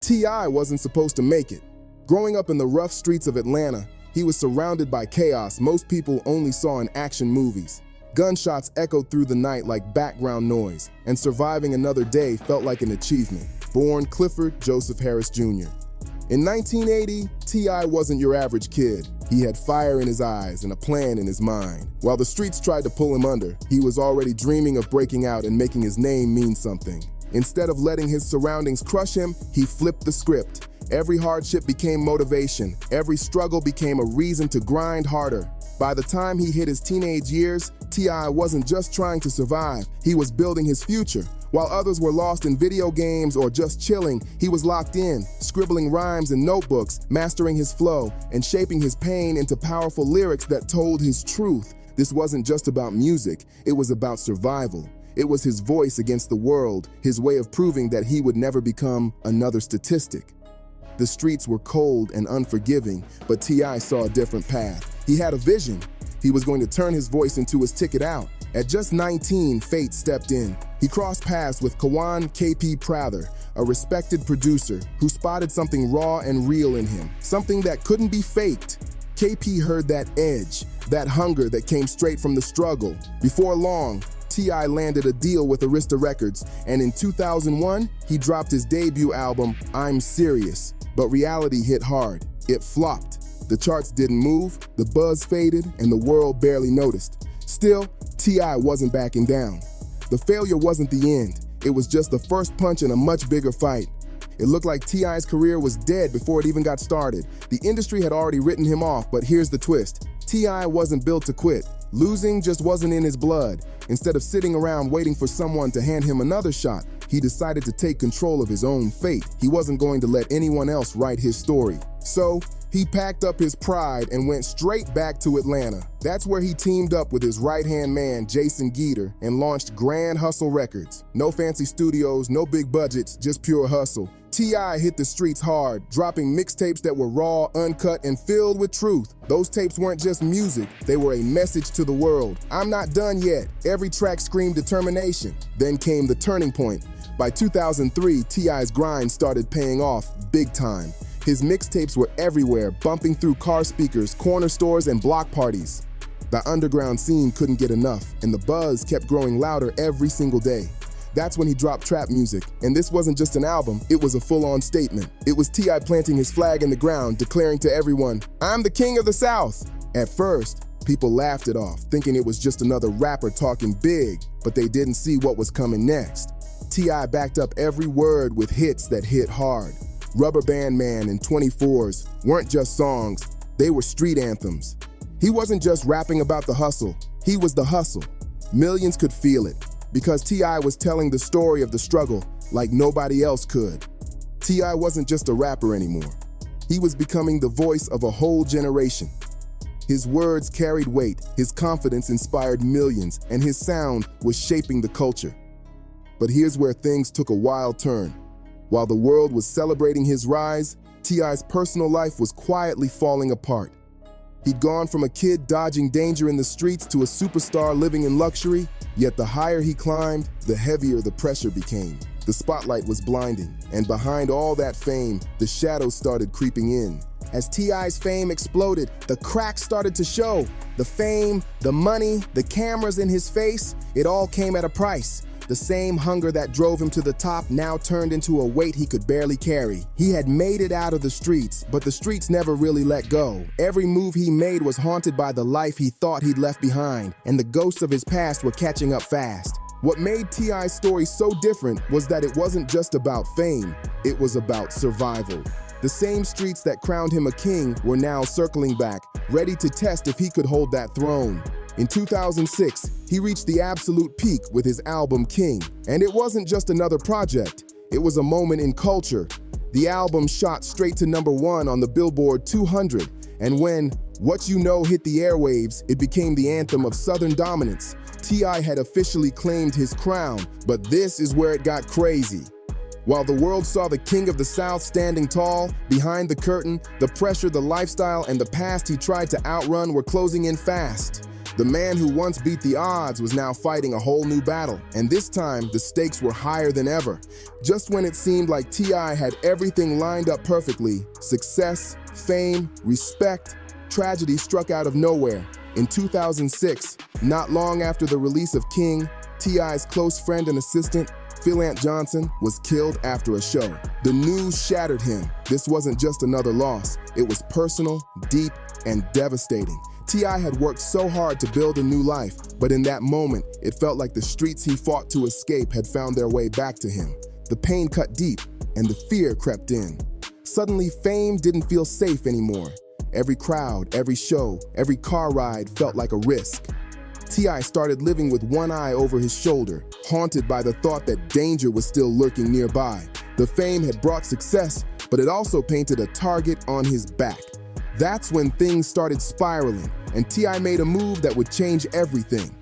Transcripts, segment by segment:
T.I. wasn't supposed to make it. Growing up in the rough streets of Atlanta, he was surrounded by chaos most people only saw in action movies. Gunshots echoed through the night like background noise, and surviving another day felt like an achievement. Born Clifford Joseph Harris Jr. In 1980, T.I. wasn't your average kid. He had fire in his eyes and a plan in his mind. While the streets tried to pull him under, he was already dreaming of breaking out and making his name mean something. Instead of letting his surroundings crush him, he flipped the script. Every hardship became motivation. Every struggle became a reason to grind harder. By the time he hit his teenage years, T.I. wasn't just trying to survive, he was building his future. While others were lost in video games or just chilling, he was locked in, scribbling rhymes in notebooks, mastering his flow, and shaping his pain into powerful lyrics that told his truth. This wasn't just about music, it was about survival. It was his voice against the world, his way of proving that he would never become another statistic. The streets were cold and unforgiving, but T.I. saw a different path. He had a vision. He was going to turn his voice into his ticket out. At just 19, fate stepped in. He crossed paths with Kawan K.P. Prather, a respected producer who spotted something raw and real in him, something that couldn't be faked. KP heard that edge, that hunger that came straight from the struggle. Before long, T.I. landed a deal with Arista Records, and in 2001, he dropped his debut album, I'm Serious. But reality hit hard. It flopped. The charts didn't move, the buzz faded, and the world barely noticed. Still, T.I. wasn't backing down. The failure wasn't the end. It was just the first punch in a much bigger fight. It looked like T.I.'s career was dead before it even got started. The industry had already written him off, but here's the twist. T.I. wasn't built to quit. Losing just wasn't in his blood. Instead of sitting around waiting for someone to hand him another shot, he decided to take control of his own fate. He wasn't going to let anyone else write his story. So, he packed up his pride and went straight back to Atlanta. That's where he teamed up with his right-hand man, Jason Geter, and launched Grand Hustle Records. No fancy studios, no big budgets, just pure hustle. T.I. hit the streets hard, dropping mixtapes that were raw, uncut, and filled with truth. Those tapes weren't just music, they were a message to the world. I'm not done yet. Every track screamed determination. Then came the turning point. By 2003, T.I.'s grind started paying off big time. His mixtapes were everywhere, bumping through car speakers, corner stores, and block parties. The underground scene couldn't get enough, and the buzz kept growing louder every single day. That's when he dropped trap music, and this wasn't just an album, it was a full-on statement. It was T.I. planting his flag in the ground, declaring to everyone, I'm the king of the South. At first, people laughed it off, thinking it was just another rapper talking big, but they didn't see what was coming next. T.I. backed up every word with hits that hit hard. Rubber Band Man and 24s weren't just songs, they were street anthems. He wasn't just rapping about the hustle, he was the hustle. Millions could feel it, because T.I. was telling the story of the struggle like nobody else could. T.I. wasn't just a rapper anymore. He was becoming the voice of a whole generation. His words carried weight, his confidence inspired millions, and his sound was shaping the culture. But here's where things took a wild turn. While the world was celebrating his rise, T.I.'s personal life was quietly falling apart. He'd gone from a kid dodging danger in the streets to a superstar living in luxury, yet the higher he climbed, the heavier the pressure became. The spotlight was blinding, and behind all that fame, the shadows started creeping in. As T.I.'s fame exploded, the cracks started to show. The fame, the money, the cameras in his face, it all came at a price. The same hunger that drove him to the top now turned into a weight he could barely carry. He had made it out of the streets, but the streets never really let go. Every move he made was haunted by the life he thought he'd left behind, and the ghosts of his past were catching up fast. What made T.I.'s story so different was that it wasn't just about fame, it was about survival. The same streets that crowned him a king were now circling back, ready to test if he could hold that throne. In 2006, he reached the absolute peak with his album King. And it wasn't just another project, it was a moment in culture. The album shot straight to #1 on the Billboard 200, and when What You Know hit the airwaves, it became the anthem of Southern dominance. T.I. had officially claimed his crown, but this is where it got crazy. While the world saw the king of the South standing tall, behind the curtain, the pressure, the lifestyle, and the past he tried to outrun were closing in fast. The man who once beat the odds was now fighting a whole new battle, and this time the stakes were higher than ever. Just when it seemed like T.I. had everything lined up perfectly, success, fame, respect, tragedy struck out of nowhere. In 2006, not long after the release of King, T.I.'s close friend and assistant, Phil Johnson, was killed after a show. The news shattered him. This wasn't just another loss. It was personal, deep, and devastating. T.I. had worked so hard to build a new life, but in that moment, it felt like the streets he fought to escape had found their way back to him. The pain cut deep, and the fear crept in. Suddenly, fame didn't feel safe anymore. Every crowd, every show, every car ride felt like a risk. T.I. started living with one eye over his shoulder, haunted by the thought that danger was still lurking nearby. The fame had brought success, but it also painted a target on his back. That's when things started spiraling, and T.I. made a move that would change everything.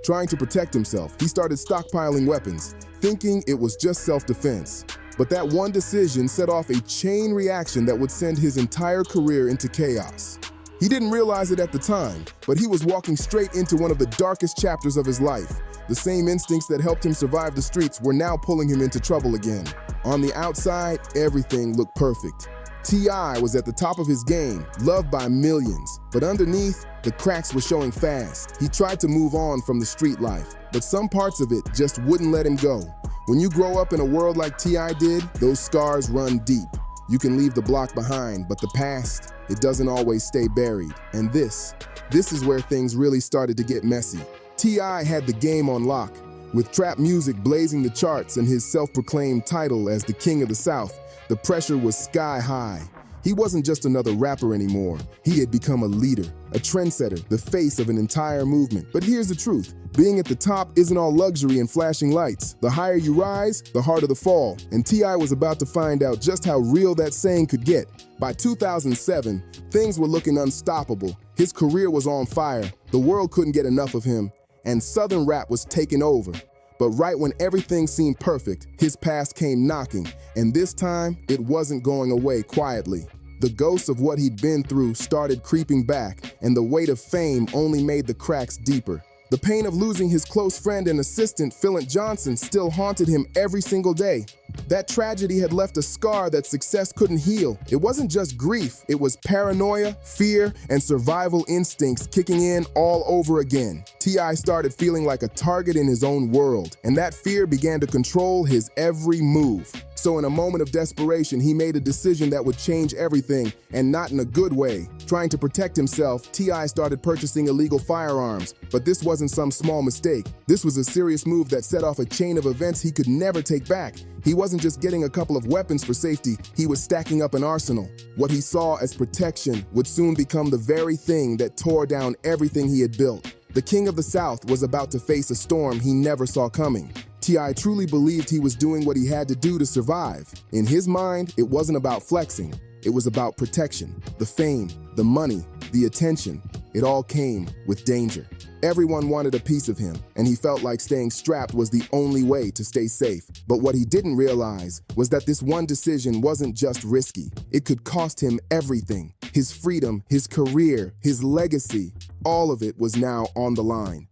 Trying to protect himself, he started stockpiling weapons, thinking it was just self-defense. But that one decision set off a chain reaction that would send his entire career into chaos. He didn't realize it at the time, but he was walking straight into one of the darkest chapters of his life. The same instincts that helped him survive the streets were now pulling him into trouble again. On the outside, everything looked perfect. T.I. was at the top of his game, loved by millions, but underneath, the cracks were showing fast. He tried to move on from the street life, but some parts of it just wouldn't let him go. When you grow up in a world like T.I. did, those scars run deep. You can leave the block behind, but the past, it doesn't always stay buried. And this is where things really started to get messy. T.I. had the game on lock. With trap music blazing the charts and his self-proclaimed title as the King of the South, the pressure was sky high. He wasn't just another rapper anymore. He had become a leader, a trendsetter, the face of an entire movement. But here's the truth. Being at the top isn't all luxury and flashing lights. The higher you rise, the harder the fall. And T.I. was about to find out just how real that saying could get. By 2007, things were looking unstoppable. His career was on fire. The world couldn't get enough of him. And Southern rap was taking over. But right when everything seemed perfect, his past came knocking, and this time, it wasn't going away quietly. The ghost of what he'd been through started creeping back, and the weight of fame only made the cracks deeper. The pain of losing his close friend and assistant, Phil Johnson, still haunted him every single day. That tragedy had left a scar that success couldn't heal. It wasn't just grief, it was paranoia, fear, and survival instincts kicking in all over again. T.I. started feeling like a target in his own world, and that fear began to control his every move. So in a moment of desperation, he made a decision that would change everything, and not in a good way. Trying to protect himself, T.I. started purchasing illegal firearms. But this wasn't some small mistake. This was a serious move that set off a chain of events he could never take back. He wasn't just getting a couple of weapons for safety, he was stacking up an arsenal. What he saw as protection would soon become the very thing that tore down everything he had built. The King of the South was about to face a storm he never saw coming. T.I. truly believed he was doing what he had to do to survive. In his mind, it wasn't about flexing. It was about protection. The fame, the money, the attention, it all came with danger. Everyone wanted a piece of him, and he felt like staying strapped was the only way to stay safe. But what he didn't realize was that this one decision wasn't just risky. It could cost him everything. His freedom, his career, his legacy, all of it was now on the line.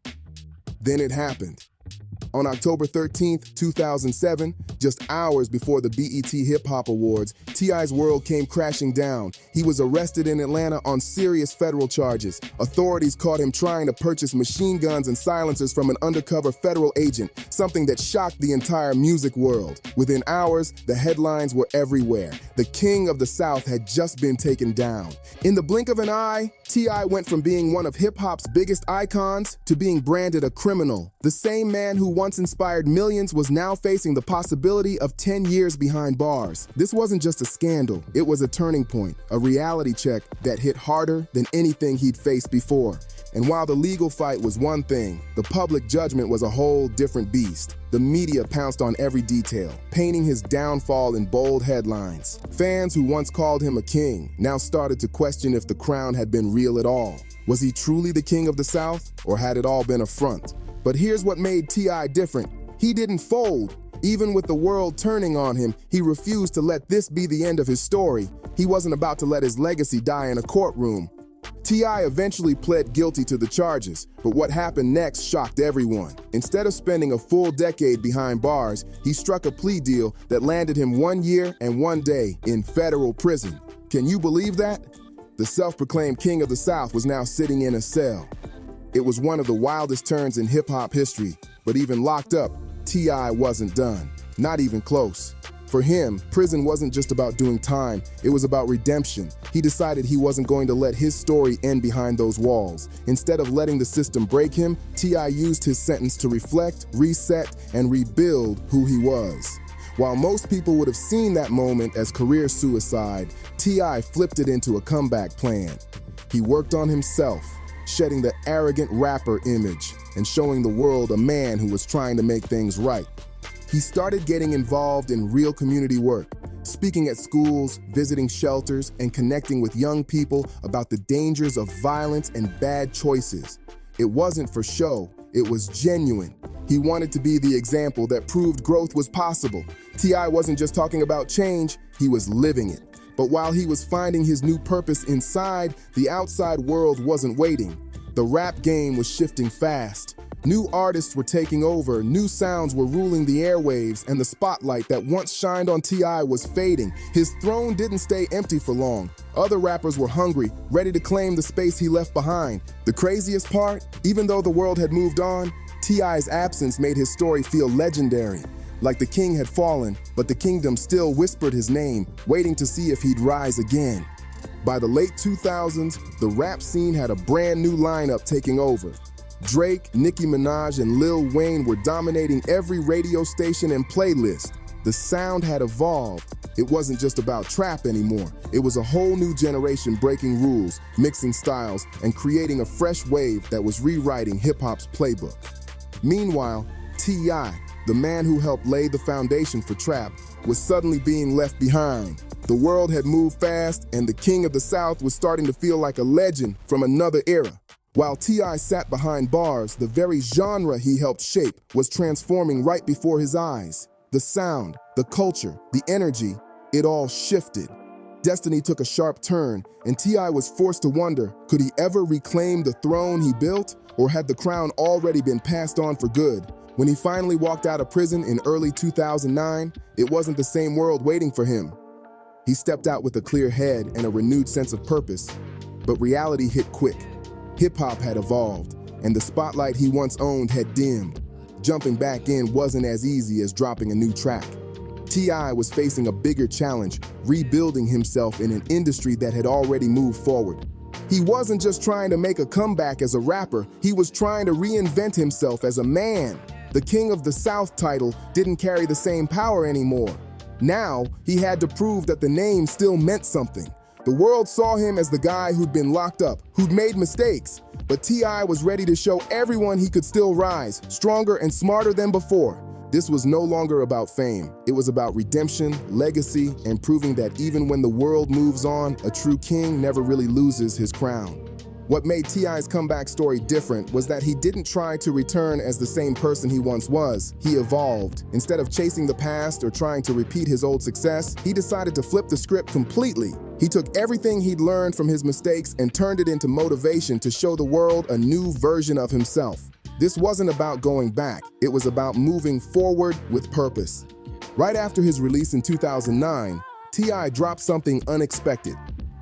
Then it happened. On October 13th, 2007, just hours before the BET Hip Hop Awards, T.I.'s world came crashing down. He was arrested in Atlanta on serious federal charges. Authorities caught him trying to purchase machine guns and silencers from an undercover federal agent, something that shocked the entire music world. Within hours, the headlines were everywhere. The King of the South had just been taken down. In the blink of an eye, T.I. went from being one of hip-hop's biggest icons to being branded a criminal. The same man who once inspired millions was now facing the possibility of 10 years behind bars. This wasn't just a scandal, it was a turning point, a reality check that hit harder than anything he'd faced before. And while the legal fight was one thing, the public judgment was a whole different beast. The media pounced on every detail, painting his downfall in bold headlines. Fans who once called him a king now started to question if the crown had been real at all. Was he truly the King of the South, or had it all been a front? But here's what made T.I. different. He didn't fold. Even with the world turning on him, he refused to let this be the end of his story. He wasn't about to let his legacy die in a courtroom. T.I. eventually pled guilty to the charges, but what happened next shocked everyone. Instead of spending a full decade behind bars, he struck a plea deal that landed him 1 year and 1 day in federal prison. Can you believe that? The self-proclaimed king of the South was now sitting in a cell. It was one of the wildest turns in hip-hop history, but even locked up, T.I. wasn't done. Not even close. For him, prison wasn't just about doing time, it was about redemption. He decided he wasn't going to let his story end behind those walls. Instead of letting the system break him, T.I. used his sentence to reflect, reset, and rebuild who he was. While most people would have seen that moment as career suicide, T.I. flipped it into a comeback plan. He worked on himself, shedding the arrogant rapper image and showing the world a man who was trying to make things right. He started getting involved in real community work, speaking at schools, visiting shelters, and connecting with young people about the dangers of violence and bad choices. It wasn't for show, it was genuine. He wanted to be the example that proved growth was possible. T.I. wasn't just talking about change, he was living it. But while he was finding his new purpose inside, the outside world wasn't waiting. The rap game was shifting fast. New artists were taking over, new sounds were ruling the airwaves, and the spotlight that once shined on T.I. was fading. His throne didn't stay empty for long. Other rappers were hungry, ready to claim the space he left behind. The craziest part, even though the world had moved on, T.I.'s absence made his story feel legendary. Like the king had fallen, but the kingdom still whispered his name, waiting to see if he'd rise again. By the late 2000s, the rap scene had a brand new lineup taking over. Drake, Nicki Minaj, and Lil Wayne were dominating every radio station and playlist. The sound had evolved. It wasn't just about trap anymore. It was a whole new generation breaking rules, mixing styles, and creating a fresh wave that was rewriting hip-hop's playbook. Meanwhile, T.I., the man who helped lay the foundation for trap, was suddenly being left behind. The world had moved fast, and the king of the South was starting to feel like a legend from another era. While T.I. sat behind bars, the very genre he helped shape was transforming right before his eyes. The sound, the culture, the energy, it all shifted. Destiny took a sharp turn, and T.I. was forced to wonder, could he ever reclaim the throne he built, or had the crown already been passed on for good? When he finally walked out of prison in early 2009, it wasn't the same world waiting for him. He stepped out with a clear head and a renewed sense of purpose, but reality hit quick. Hip-hop had evolved, and the spotlight he once owned had dimmed. Jumping back in wasn't as easy as dropping a new track. T.I. was facing a bigger challenge, rebuilding himself in an industry that had already moved forward. He wasn't just trying to make a comeback as a rapper, he was trying to reinvent himself as a man. The King of the South title didn't carry the same power anymore. Now, he had to prove that the name still meant something. The world saw him as the guy who'd been locked up, who'd made mistakes, but T.I. was ready to show everyone he could still rise, stronger and smarter than before. This was no longer about fame. It was about redemption, legacy, and proving that even when the world moves on, a true king never really loses his crown. What made T.I.'s comeback story different was that he didn't try to return as the same person he once was. He evolved. Instead of chasing the past or trying to repeat his old success, he decided to flip the script completely. He took everything he'd learned from his mistakes and turned it into motivation to show the world a new version of himself. This wasn't about going back, it was about moving forward with purpose. Right after his release in 2009, T.I. dropped something unexpected.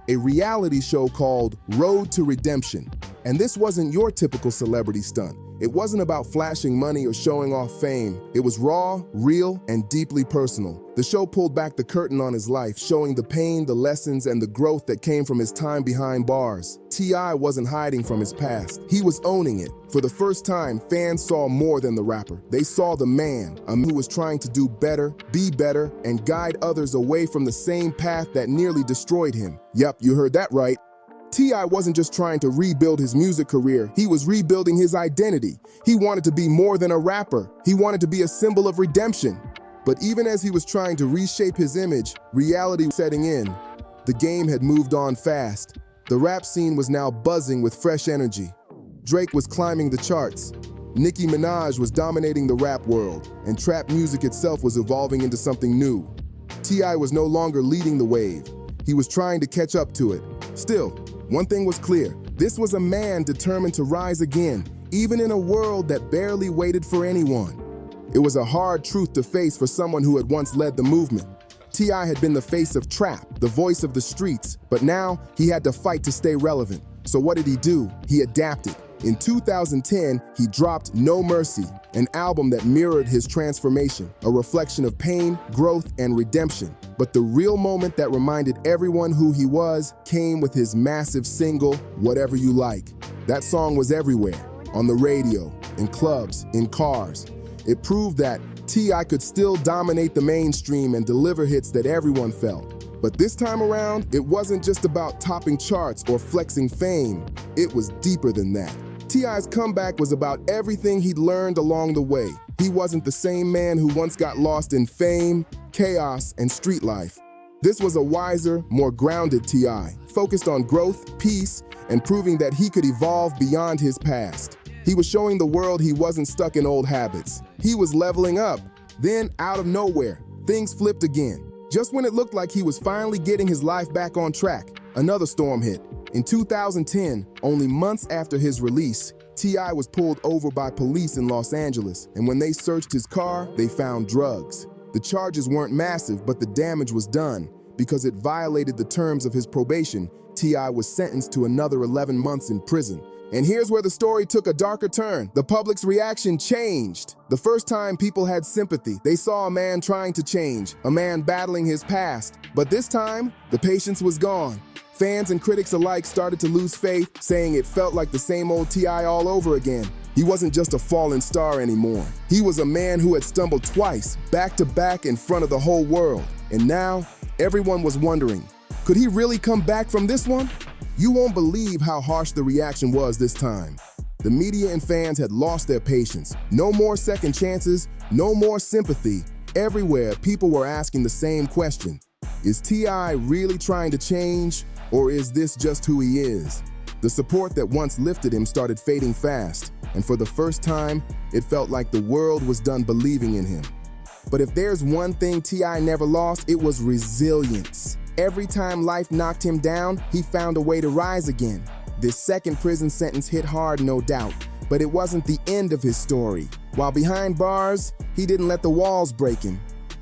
A reality show called Road to Redemption. And this wasn't your typical celebrity stunt. It wasn't about flashing money or showing off fame. It was raw, real, and deeply personal. The show pulled back the curtain on his life, showing the pain, the lessons, and the growth that came from his time behind bars. T.I. wasn't hiding from his past. He was owning it. For the first time, fans saw more than the rapper. They saw the man, a man who was trying to do better, be better, and guide others away from the same path that nearly destroyed him. Yep, you heard that right. T.I. wasn't just trying to rebuild his music career, he was rebuilding his identity. He wanted to be more than a rapper. He wanted to be a symbol of redemption. But even as he was trying to reshape his image, reality was setting in. The game had moved on fast. The rap scene was now buzzing with fresh energy. Drake was climbing the charts. Nicki Minaj was dominating the rap world, and trap music itself was evolving into something new. T.I. was no longer leading the wave. He was trying to catch up to it. Still, one thing was clear, This was a man determined to rise again, even in a world that barely waited for anyone. It was a hard truth to face for someone who had once led the movement. T.I. had been the face of trap, the voice of the streets, but now he had to fight to stay relevant. So what did he do? He adapted. In 2010, he dropped No Mercy, an album that mirrored his transformation, a reflection of pain, growth, and redemption. But the real moment that reminded everyone who he was came with his massive single, Whatever You Like. That song was everywhere, on the radio, in clubs, in cars. It proved that T.I. could still dominate the mainstream and deliver hits that everyone felt. But this time around, it wasn't just about topping charts or flexing fame. It was deeper than that. T.I.'s comeback was about everything he'd learned along the way. He wasn't the same man who once got lost in fame, chaos, and street life. This was a wiser, more grounded T.I., focused on growth, peace, and proving that he could evolve beyond his past. He was showing the world he wasn't stuck in old habits. He was leveling up. Then, out of nowhere, things flipped again. Just when it looked like he was finally getting his life back on track, another storm hit. In 2010, only months after his release, T.I. was pulled over by police in Los Angeles, and when they searched his car, they found drugs. The charges weren't massive, but the damage was done. Because it violated the terms of his probation, T.I. was sentenced to another 11 months in prison. And here's where the story took a darker turn. The public's reaction changed. The first time people had sympathy, they saw a man trying to change, a man battling his past. But this time, the patience was gone. Fans and critics alike started to lose faith, saying it felt like the same old T.I. all over again. He wasn't just a fallen star anymore. He was a man who had stumbled twice, back to back in front of the whole world. And now, everyone was wondering, could he really come back from this one? You won't believe how harsh the reaction was this time. The media and fans had lost their patience. No more second chances, no more sympathy. Everywhere, people were asking the same question. Is T.I. really trying to change, or is this just who he is? The support that once lifted him started fading fast, and for the first time, it felt like the world was done believing in him. But if there's one thing T.I. never lost, it was resilience. Every time life knocked him down, he found a way to rise again. This second prison sentence hit hard, no doubt, but it wasn't the end of his story. While behind bars, he didn't let the walls break him.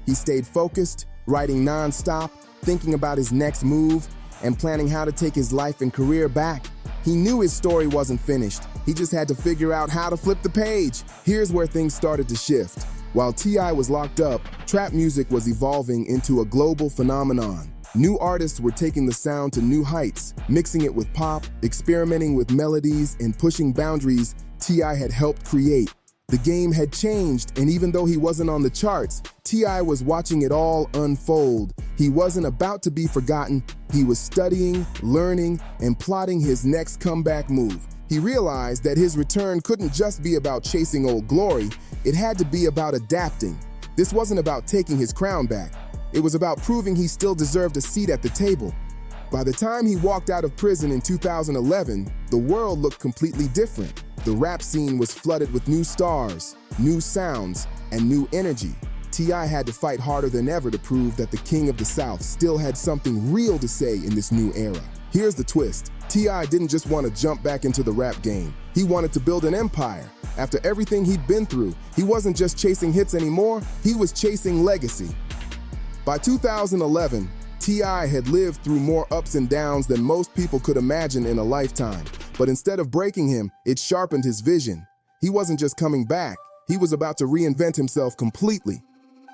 He stayed focused, writing non-stop, thinking about his next move, and planning how to take his life and career back. He knew his story wasn't finished. He just had to figure out how to flip the page. Here's where things started to shift. While T.I. was locked up, trap music was evolving into a global phenomenon. New artists were taking the sound to new heights, mixing it with pop, experimenting with melodies, and pushing boundaries T.I. had helped create. The game had changed, and even though he wasn't on the charts, T.I. was watching it all unfold. He wasn't about to be forgotten. He was studying, learning, and plotting his next comeback move. He realized that his return couldn't just be about chasing old glory. It had to be about adapting. This wasn't about taking his crown back. It was about proving he still deserved a seat at the table. By the time he walked out of prison in 2011, the world looked completely different. The rap scene was flooded with new stars, new sounds, and new energy. T.I. had to fight harder than ever to prove that the King of the South still had something real to say in this new era. Here's the twist. T.I. didn't just want to jump back into the rap game. He wanted to build an empire. After everything he'd been through, he wasn't just chasing hits anymore, he was chasing legacy. By 2011, T.I. had lived through more ups and downs than most people could imagine in a lifetime. But instead of breaking him, it sharpened his vision. He wasn't just coming back, he was about to reinvent himself completely.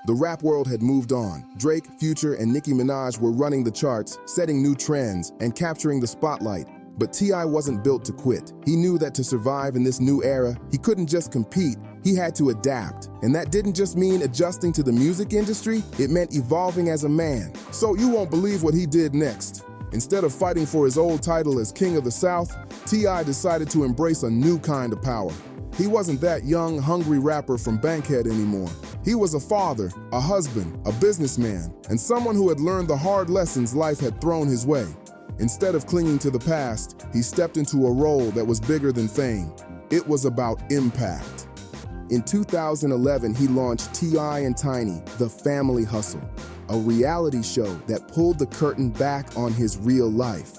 The rap world had moved on. Drake, Future, and Nicki Minaj were running the charts, setting new trends, and capturing the spotlight. But T.I. wasn't built to quit. He knew that to survive in this new era, he couldn't just compete, he had to adapt. And that didn't just mean adjusting to the music industry, it meant evolving as a man. So you won't believe what he did next. Instead of fighting for his old title as King of the South, T.I. decided to embrace a new kind of power. He wasn't that young, hungry rapper from Bankhead anymore. He was a father, a husband, a businessman, and someone who had learned the hard lessons life had thrown his way. Instead of clinging to the past, he stepped into a role that was bigger than fame. It was about impact. In 2011, he launched T.I. and Tiny, The Family Hustle, a reality show that pulled the curtain back on his real life.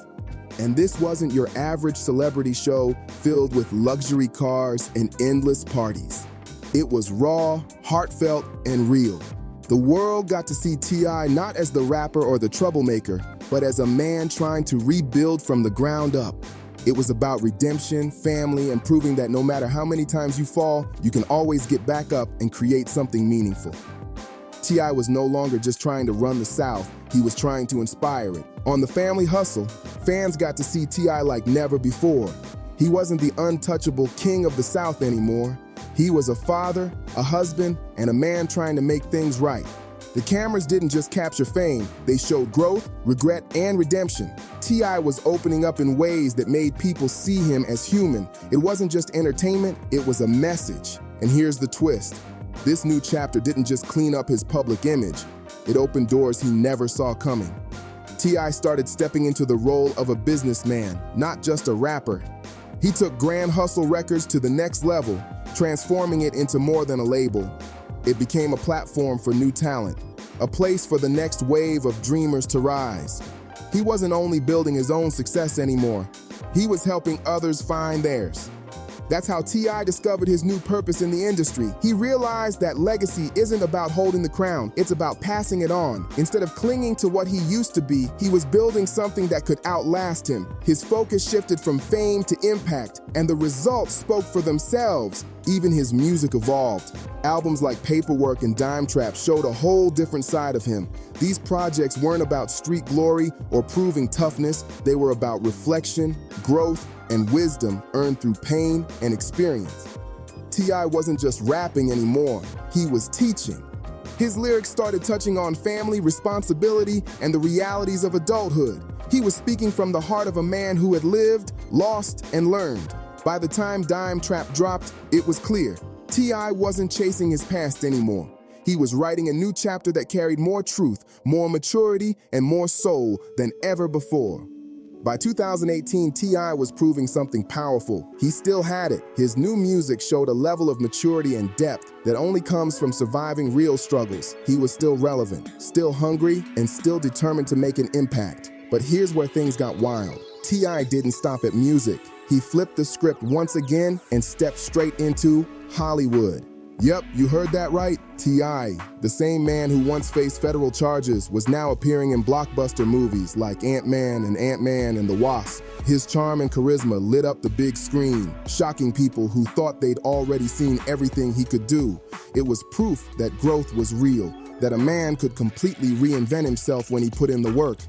And this wasn't your average celebrity show filled with luxury cars and endless parties. It was raw, heartfelt, and real. The world got to see T.I. not as the rapper or the troublemaker, but as a man trying to rebuild from the ground up. It was about redemption, family, and proving that no matter how many times you fall, you can always get back up and create something meaningful. T.I. was no longer just trying to run the South, he was trying to inspire it. On The Family Hustle, fans got to see T.I. like never before. He wasn't the untouchable king of the South anymore. He was a father, a husband, and a man trying to make things right. The cameras didn't just capture fame, they showed growth, regret, and redemption. T.I. was opening up in ways that made people see him as human. It wasn't just entertainment, it was a message. And here's the twist. This new chapter didn't just clean up his public image, it opened doors he never saw coming. T.I. started stepping into the role of a businessman, not just a rapper. He took Grand Hustle Records to the next level, transforming it into more than a label. It became a platform for new talent, a place for the next wave of dreamers to rise. He wasn't only building his own success anymore, he was helping others find theirs. That's how T.I. discovered his new purpose in the industry. He realized that legacy isn't about holding the crown, it's about passing it on. Instead of clinging to what he used to be, he was building something that could outlast him. His focus shifted from fame to impact, and the results spoke for themselves. Even his music evolved. Albums like Paperwork and Dime Trap showed a whole different side of him. These projects weren't about street glory or proving toughness, they were about reflection, growth, and wisdom earned through pain and experience. T.I. wasn't just rapping anymore, he was teaching. His lyrics started touching on family, responsibility, and the realities of adulthood. He was speaking from the heart of a man who had lived, lost, and learned. By the time Dime Trap dropped, it was clear. T.I. wasn't chasing his past anymore. He was writing a new chapter that carried more truth, more maturity, and more soul than ever before. By 2018, T.I. was proving something powerful. He still had it. His new music showed a level of maturity and depth that only comes from surviving real struggles. He was still relevant, still hungry, and still determined to make an impact. But here's where things got wild. T.I. didn't stop at music. He flipped the script once again and stepped straight into Hollywood. Yep, you heard that right. T.I., the same man who once faced federal charges, was now appearing in blockbuster movies like Ant-Man and the Wasp. His charm and charisma lit up the big screen, shocking people who thought they'd already seen everything he could do. It was proof that growth was real, that a man could completely reinvent himself when he put in the work.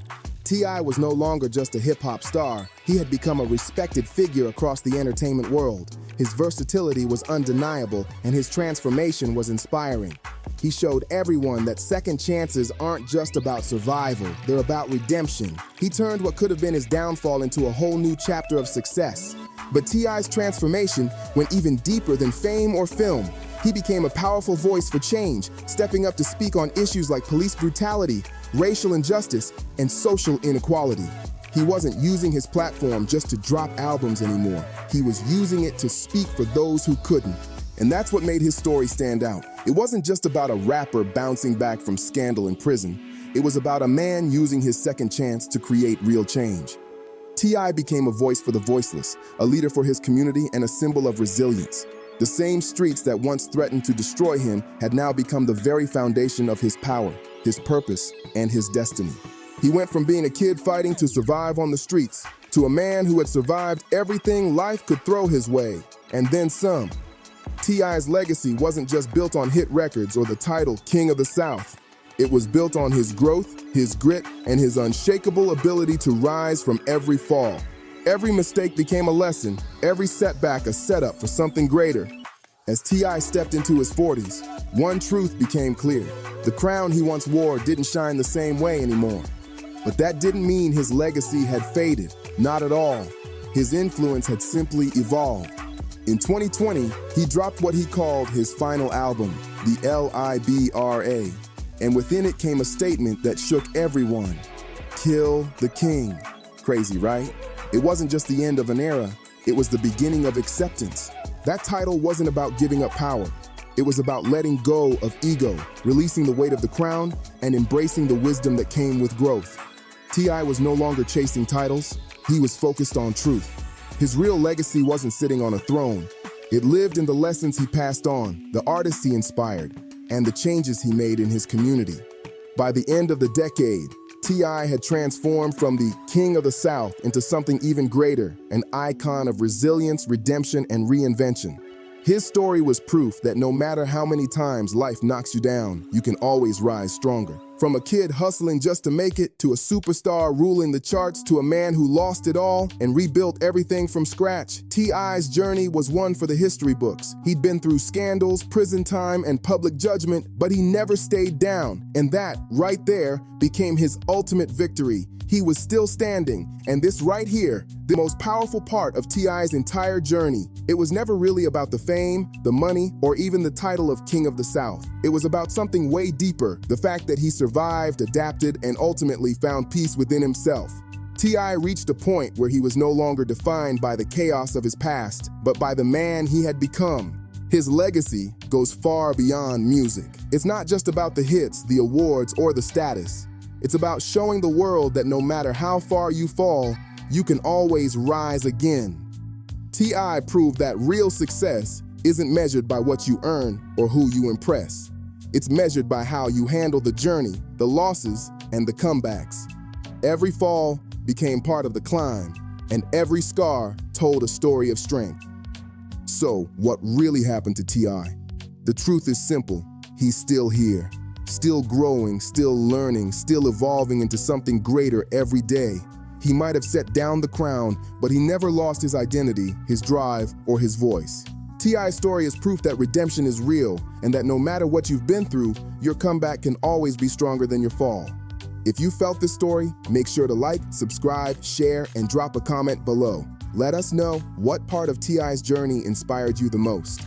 T.I. was no longer just a hip-hop star. He had become a respected figure across the entertainment world. His versatility was undeniable, and his transformation was inspiring. He showed everyone that second chances aren't just about survival, they're about redemption. He turned what could have been his downfall into a whole new chapter of success. But T.I.'s transformation went even deeper than fame or film. He became a powerful voice for change, stepping up to speak on issues like police brutality, racial injustice, and social inequality. He wasn't using his platform just to drop albums anymore. He was using it to speak for those who couldn't. And that's what made his story stand out. It wasn't just about a rapper bouncing back from scandal in prison. It was about a man using his second chance to create real change. T.I. became a voice for the voiceless, a leader for his community, and a symbol of resilience. The same streets that once threatened to destroy him had now become the very foundation of his power, his purpose, and his destiny. He went from being a kid fighting to survive on the streets, to a man who had survived everything life could throw his way, and then some. T.I.'s legacy wasn't just built on hit records or the title King of the South. It was built on his growth, his grit, and his unshakable ability to rise from every fall. Every mistake became a lesson, every setback a setup for something greater. As T.I. stepped into his 40s, one truth became clear. The crown he once wore didn't shine the same way anymore. But that didn't mean his legacy had faded, not at all. His influence had simply evolved. In 2020, he dropped what he called his final album, the Libra, and within it came a statement that shook everyone. Kill the king. Crazy, right? It wasn't just the end of an era, it was the beginning of acceptance. That title wasn't about giving up power. It was about letting go of ego, releasing the weight of the crown, and embracing the wisdom that came with growth. T.I. was no longer chasing titles, He was focused on truth. His real legacy wasn't sitting on a throne. It lived in the lessons he passed on, the artists he inspired, and the changes he made in his community. By the end of the decade, T.I. had transformed from the King of the South into something even greater, an icon of resilience, redemption, and reinvention. His story was proof that no matter how many times life knocks you down, you can always rise stronger. From a kid hustling just to make it, to a superstar ruling the charts, to a man who lost it all and rebuilt everything from scratch, T.I.'s journey was one for the history books. He'd been through scandals, prison time, and public judgment, but he never stayed down. And that, right there, became his ultimate victory. He was still standing, and this right here, the most powerful part of T.I.'s entire journey. It was never really about the fame, the money, or even the title of King of the South. It was about something way deeper, the fact that he survived, adapted, and ultimately found peace within himself. T.I. reached a point where he was no longer defined by the chaos of his past, but by the man he had become. His legacy goes far beyond music. It's not just about the hits, the awards, or the status. It's about showing the world that no matter how far you fall, you can always rise again. T.I. proved that real success isn't measured by what you earn or who you impress. It's measured by how you handle the journey, the losses, and the comebacks. Every fall became part of the climb, and every scar told a story of strength. So, what really happened to T.I.? The truth is simple. He's still here. Still growing, still learning, still evolving into something greater every day. He might have set down the crown, but he never lost his identity, his drive, or his voice. T.I.'s story is proof that redemption is real, and that no matter what you've been through, your comeback can always be stronger than your fall. If you felt this story, make sure to like, subscribe, share, and drop a comment below. Let us know what part of T.I.'s journey inspired you the most.